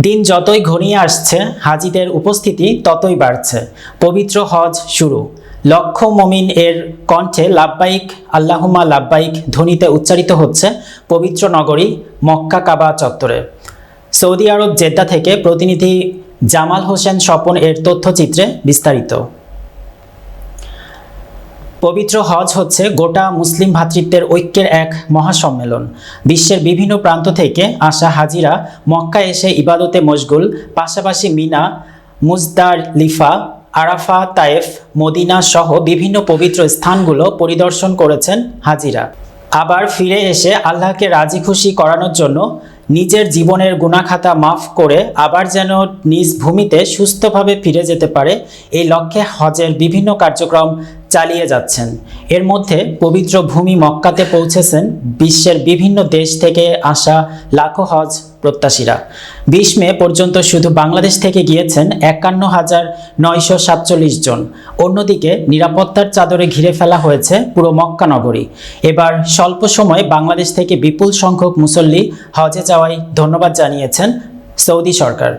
দিন যতই ঘনিয়ে আসছে, হাজিদের উপস্থিতি ততই বাড়ছে। পবিত্র হজ শুরু। লক্ষ মুমিন এর কণ্ঠে লাব্বাইক আল্লাহুম্মা লাব্বাইক ধ্বনিতে উচ্চারিত হচ্ছে পবিত্র নগরী মক্কা কাবা চত্বরে। সৌদি আরব জেদ্দা থেকে প্রতিনিধি জামাল হোসেন স্বপন এর তথ্যচিত্রে বিস্তারিত। পবিত্র হজ হচ্ছে গোটা মুসলিম ভ্রাতৃত্বের ঐক্যের এক মহাসম্মেলন। বিশ্বের বিভিন্ন প্রান্ত থেকে আসা হাজিরা মক্কা এসে ইবাদতে মশগুল, পাশাপাশি মিনা, মুজদালিফা, আরাফা, তায়েফ, মদিনা সহ বিভিন্ন পবিত্র স্থানগুলো পরিদর্শন করেছেন হাজিরা। আবার ফিরে এসে আল্লাহকে রাজি খুশি করানোর জন্য নিজের জীবনের গুনাখাতা মাফ করে আবার যেন নিজ ভূমিতে সুস্থভাবে ফিরে যেতে পারে, এই লক্ষ্যে হজের বিভিন্ন কার্যক্রম চালিয়ে যাচ্ছেন। এর মধ্যে পবিত্র ভূমি মক্কাতে পৌঁছেছেন বিশ্বের বিভিন্ন দেশ থেকে আসা লাখো হজ প্রত্যাশীরা। 20 মে পর্যন্ত শুধু বাংলাদেশ থেকে গিয়েছেন 51,947 জন। অন্যদিকে নিরাপত্তার চাদরে ঘিরে ফেলা হয়েছে পুরো মক্কা নগরী। এবার স্বল্প সময়ে বাংলাদেশ থেকে বিপুল সংখ্যক মুসল্লি হজে যাওয়ায় ধন্যবাদ জানিয়েছেন সৌদি সরকার।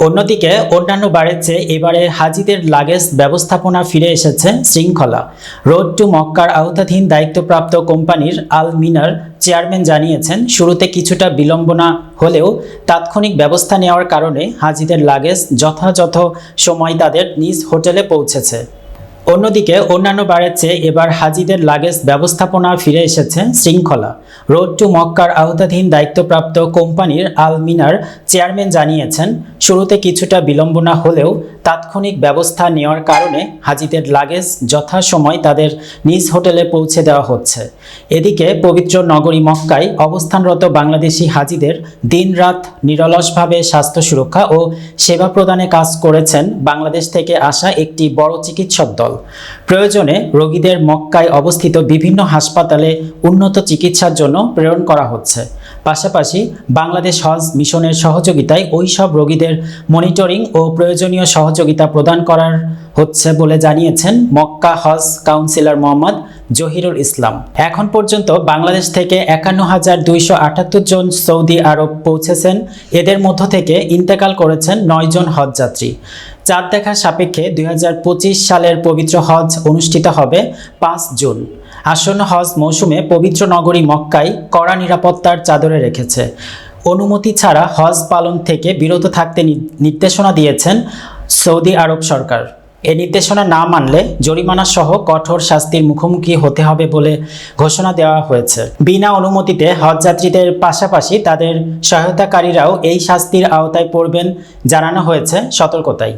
অন্যদিকে অন্যান্য বারের চেয়ে এবারে হাজিদের লাগেজ ব্যবস্থাপনা ফিরে এসেছে শৃঙ্খলা। রোড টু মক্কার আওতাধীন দায়িত্বপ্রাপ্ত কোম্পানির আল মিনার চেয়ারম্যান জানিয়েছেন, শুরুতে কিছুটা বিলম্বনা হলেও তাৎক্ষণিক ব্যবস্থা নেওয়ার কারণে হাজিদের লাগেজ যথাযথ সময় তাদের নিজ হোটেলে পৌঁছেছে। অন্যদিকে অন্যান্য বারের চেয়ে এবার হাজিদের লাগেজ ব্যবস্থাপনা ফিরে এসেছে শৃঙ্খলা। রোড টু মক্কার আওতাধীন দায়িত্বপ্রাপ্ত কোম্পানির আল মিনার চেয়ারম্যান জানিয়েছেন, শুরুতে কিছুটা বিলম্বনা হলেও তাৎক্ষণিক ব্যবস্থা নেওয়ার কারণে হাজিদের লাগেজ যথাসময় তাদের নিজ হোটেলে পৌঁছে দেওয়া হচ্ছে। এদিকে পবিত্র নগরী মক্কায় অবস্থানরত বাংলাদেশি হাজিদের দিনরাত নিরলসভাবে স্বাস্থ্য সুরক্ষা ও সেবা প্রদানে কাজ করেছেন বাংলাদেশ থেকে আসা একটি বড় চিকিৎসক দল। প্রয়োজনে রোগীদের মক্কায় অবস্থিত বিভিন্ন হাসপাতালে উন্নত চিকিৎসার জন্য প্রেরণ করা হচ্ছে। পাশাপাশি বাংলাদেশ হজ মিশনের সহযোগিতায় ওই সব রোগীদের মনিটরিং ও প্রয়োজনীয় সহযোগিতা প্রদান করার হচ্ছে বলে জানিয়েছেন মক্কা হজ কাউন্সিলর মোহাম্মদ জহিরুল ইসলাম। এখন পর্যন্ত বাংলাদেশ থেকে 51,278 জন সৌদি আরব পৌঁছেছেন। এদের মধ্য থেকে ইন্তেকাল করেছেন 9 জন হজযাত্রী। চাঁদ দেখার সাপেক্ষে 2025 সালের পবিত্র হজ অনুষ্ঠিত হবে 5 জুন। আসন্ন হজ মৌসুমে পবিত্র নগরী মক্কায় কড়া নিরাপত্তার চাদরে রেখেছে। অনুমতি ছাড়া হজ পালন থেকে বিরত থাকতে নির্দেশনা দিয়েছেন সৌদি আরব সরকার। এ নির্দেশনা না মানলে জরিমানা সহ কঠোর শাস্তির মুখোমুখি হতে হবে বলে ঘোষণা দেওয়া হয়েছে। বিনা অনুমতিতে হজযাত্রীদের পাশাপাশি তাদের সহায়তাকারীরাও এই শাস্তির আওতায় পড়বেন জানানো হয়েছে সতর্কতায়।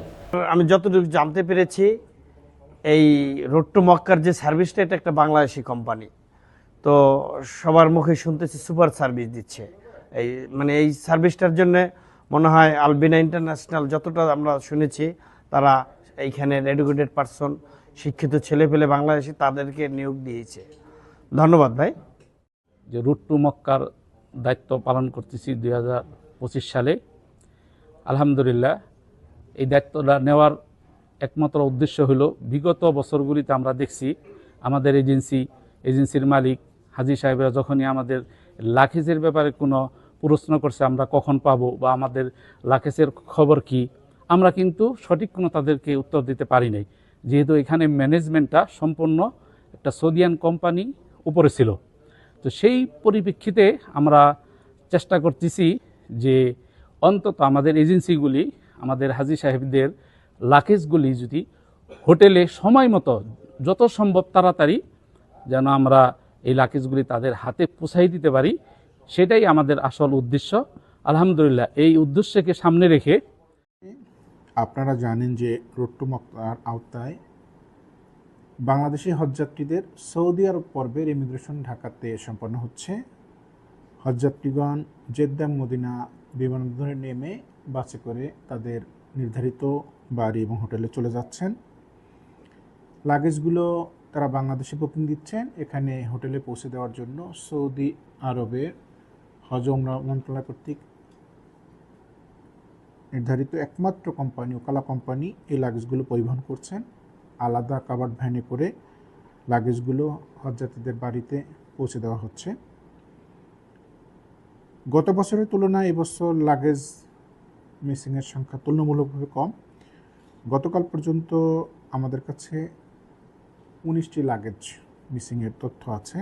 আমি যতটুকু জানতে পেরেছি, এই রোড টু মক্কার যে সার্ভিসটা, এটা একটা বাংলাদেশি কোম্পানি। তো সবার মুখে শুনতেছি সুপার সার্ভিস দিচ্ছে। এই সার্ভিসটার জন্য মনে হয় আলবিনা ইন্টারন্যাশনাল, যতটা আমরা শুনেছি, তারা এইখানে এডুকেটেড পারসন, শিক্ষিত ছেলে পেলে বাংলাদেশি, তাদেরকে নিয়োগ দিয়েছে। ধন্যবাদ ভাই। যে রুট টু মক্কার দায়িত্ব পালন করতেছি 2025 সালে। আলহামদুলিল্লাহ, এই দায়িত্বটা নেওয়ার একমাত্র উদ্দেশ্য হলো, বিগত বছরগুলিতে আমরা দেখছি আমাদের এজেন্সির মালিক হাজি সাহেবরা যখনই আমাদের লাখেজের ব্যাপারে কোনো প্রশ্ন করছে, আমরা কখন পাবো বা আমাদের লাখেজের খবর কি, আমরা কিন্তু সঠিক কোনো তাদেরকে উত্তর দিতে পারি নাই, যেহেতু এখানে ম্যানেজমেন্টটা সম্পূর্ণ একটা সৌদিয়ান কোম্পানি উপরে ছিল। তো সেই পরিপ্রেক্ষিতে আমরা চেষ্টা করতেছি যে অন্তত আমাদের এজেন্সিগুলি আমাদের হাজি সাহেবদের লাকেজগুলি যদি হোটেলে সময় মতো যত সম্ভব তাড়াতাড়ি যেন আমরা এই লাকেজগুলি তাদের হাতে পৌঁছাই দিতে পারি, সেটাই আমাদের আসল উদ্দেশ্য। আলহামদুলিল্লাহ, এই উদ্দেশ্যকে সামনে রেখে আপনারা জানেন যে রোড টু মক্কার আওতায় বাংলাদেশি হজযাত্রীদের সৌদি আরব পর্বের ইমিগ্রেশন ঢাকাতে সম্পন্ন হচ্ছে। হজযাত্রীগণ জেদ্দা মদিনা বিমানবন্দরে নেমে বাসে করে তাদের নির্ধারিত বাড়ি এবং হোটেলে চলে যাচ্ছেন। লাগেজগুলো তারা বাংলাদেশে বুকিং দিচ্ছেন। এখানে হোটেলে পৌঁছে দেওয়ার জন্য সৌদি আরবের হজ ওমরা মন্ত্রণালয় কর্তৃক নির্ধারিত একমাত্র কোম্পানি ওকালা কোম্পানি এই লাগেজগুলো পরিবহন করছেন। আলাদা কাভার্ড ভ্যানে করে লাগেজগুলো হজযাত্রীদের বাড়িতে পৌঁছে দেওয়া হচ্ছে। গত বছরের তুলনায় এবছর লাগেজ মিসিংয়ের সংখ্যা তুলনামূলকভাবে কম। গতকাল পর্যন্ত আমাদের কাছে 19টি লাগেজ মিসিংয়ের তথ্য আছে।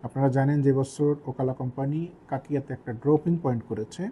আপনারা জানেন যে বছর ওকালা কোম্পানি কাকিয়াতে একটা ড্রপিং পয়েন্ট করেছে।